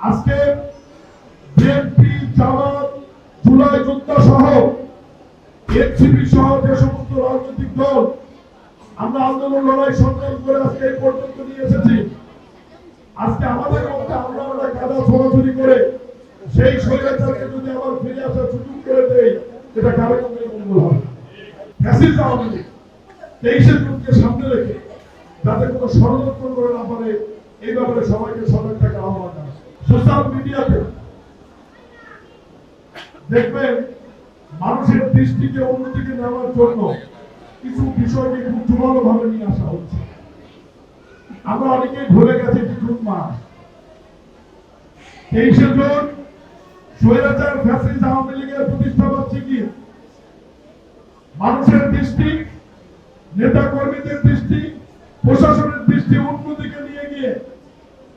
আজকে বিএনপি, জামাত, জুলাই যোদ্ধা সহ এনসিপি সহ যে সমস্ত রাজনৈতিক দল আমরা আন্দোলন লড়াই সংগ্রাম করে আজকে এই পর্যন্ত নিয়ে এসেছি, আজকে আমাদের মধ্যে আমরা কাদা ছোড়াছুড়ি করে সেই স্বৈরাচারকে যদি আবার ফিরে আসার সুযোগ করে দেয়, এটা কারো কোনো মঙ্গল হবে না। ফ্যাসিস্ট আওয়ামী লীগ 23 জুনকে সামনে রেখে যাতে কোনো ষড়যন্ত্র করে না পারে, এই ব্যাপারে সবাইকে সজাগ থাকার আহ্বান জানাই। সোশ্যাল মিডিয়াতে দেখবেন মানুষের দৃষ্টিকে অন্যদিকে নেওয়ার জন্য কিছু বিষয়কে খুব জোরালো ভাবে নিয়ে আসা হচ্ছে। আমরা অনেকেই ভুলে গেছি যে জুন মাস 23 জুন স্বৈরাচার ফ্যাসিস্ট আওয়ামী লীগের প্রতিষ্ঠাবার্ষিকী। মানুষের দৃষ্টি, নেতা কর্মীদের দৃষ্টি, প্রশাসনের দৃষ্টি অন্যদিকে নিয়ে গিয়ে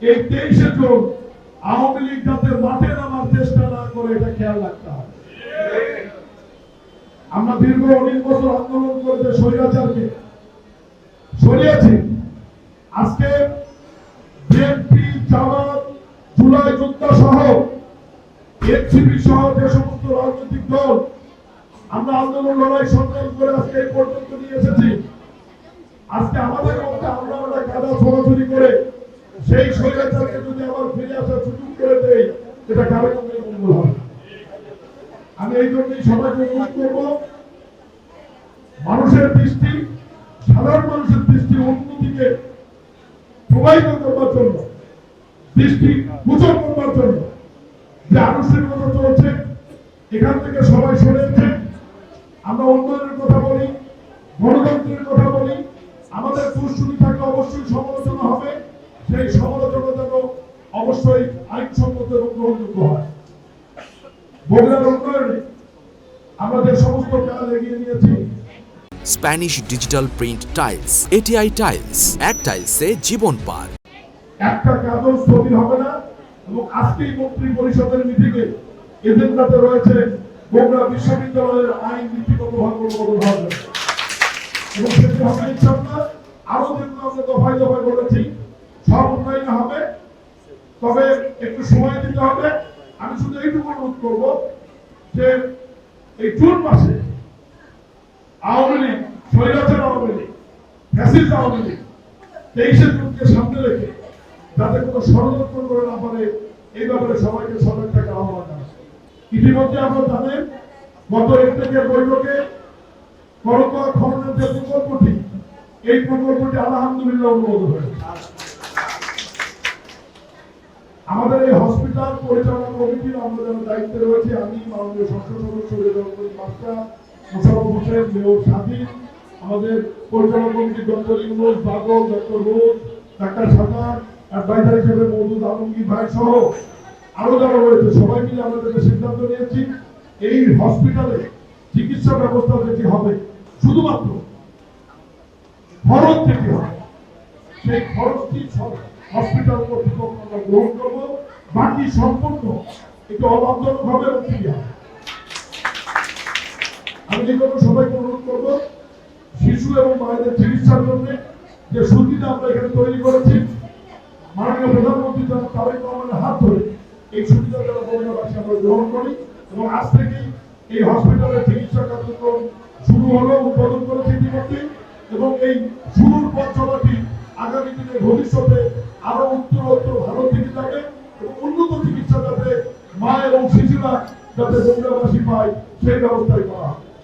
এই 23 জুন আওয়ামী লীগ যাতে মাঠে নামার চেষ্টা না করে, এটা খেয়াল রাখতে হবে। আমরা দীর্ঘ 19 বছর আন্দোলন করে স্বৈরাচারকে সরিয়েছি। আজকে বিএনপি, জামাত, জুলাই যোদ্ধা সহ এনসিপি সহ যে সমস্ত রাজনৈতিক দল আমরা আন্দোলন লড়াই সংগ্রাম করে আজকে এই পর্যন্ত নিয়ে এসেছি, আজকে আমাদের মধ্যে আমরা কাদা ছোড়াছুড়ি করে সেই স্বৈরাচারকে যদি আবার ফিরে আসার সুযোগ করে দেয়, এটা কারো কোনো মঙ্গল হবে না। আমি এই জন্যই সবাইকে অনুরোধ করব, মানুষের দৃষ্টি, সাধারণ মানুষের দৃষ্টি অন্যদিকে প্রবাহিত করবার জন্য, দৃষ্টি গোচর করবার জন্য যে আনুষ্ঠানিকতা চলছে, এখান থেকে সবাই সরেছে। আমরা উন্নয়নের কথা বলি, গণতন্ত্রের কথা বলি, আমাদের দুশ্চুরি থাকলে অবশ্যই সমালোচনা হবে, সেই সমালোচনা যেন অবশ্যই আইনসম্মত এবং গ্রহণযোগ্য হয়। বগুড়ার উন্নয়নে আমাদের সমস্ত কাজ এগিয়ে নিয়েছি। Spanish digital print tiles, ATI tiles, এক টাইলসে জীবন পার। একটা কাজও স্থবির হবে না এবং আজকেই মন্ত্রী পরিষদের মিটিংয়ে এজেন্ডাতে রয়েছে বগুড়া বিশ্ববিদ্যালয়ের আইন নীতিগতভাবে অনুমোদন হবে এবং সেটি হবে ইনশাআল্লাহ। আরো যেগুলো আমরা দফায় দফায় বলেছি সব উন্নয়ন হবে, তবে একটু সময় দিতে হবে। আমি শুধু এইটুকু অনুরোধ করবো যে এই জুন মাসে আওয়ামী লীগ, স্বৈরাচার আওয়ামী লীগ, ফ্যাসিস্ট আওয়ামী লীগ 23 জুনকে সামনে রেখে যাতে কোনো ষড়যন্ত্র করে না পারে, এই ব্যাপারে সবাইকে সজাগ থাকার আহ্বান জানাই। ইতিমধ্যে আপনারা জানেন গত একটেকের বৈঠকে করতোয়া খননের যে প্রকল্পটি, এই প্রকল্পটি আলহামদুলিল্লাহ অনুমোদন হয়েছে। আমাদের এই হসপিটাল পরিচালনা কমিটির আমরা যারা দায়িত্বে রয়েছে, আমি মাননীয় সংসদ সদস্য মাস্টার মোশাররফ হোসেন, মেয়র স্বাধীন, আমাদের পরিচালনা কমিটির ডক্টর ইউনুস, বাগল, ডক্টর রোজ, ডাক্তার সাদার, অ্যাডভাইজার হিসেবে মওদুদ আলমগীর ভাই সহ আরো যারা রয়েছে, সবাই মিলে আমাদের সিদ্ধান্ত নিয়েছি এই হসপিটালে চিকিৎসা ব্যবস্থা যেটি হবে শুধুমাত্র খরচ যেটি হবে, সেই খরচটি হসপিটাল কর্তৃপক্ষ আমরা গ্রহণ করবো, বাকি সম্পূর্ণ একটু অলাভজনক হবে এবং ফ্রি হবে। আমি যে কোনো সবাইকে অনুরোধ করবো, শিশু এবং মায়েদের চিকিৎসার জন্য যে সুবিধা আমরা এখানে তৈরি করেছি, মাননীয় প্রধানমন্ত্রী যারা তারেক রহমানের হাত ধরে এই সুবিধা যারা বগুড়াবাসী আমরা গ্রহণ করি এবং আজ থেকেই এই হসপিটালের চিকিৎসা কার্যক্রম শুরু হলো, উদ্বোধন করেছে ইতিমধ্যে এবং এই শুরুর পথ চলাটি আগামী দিনে ভবিষ্যতে আরো উত্তরোত্তর ভালো দিকে যাবে এবং উন্নত চিকিৎসা যাতে মা এবং শিশুরা যাতে বগুড়াবাসী পায় সেই ব্যবস্থাই করা হবে।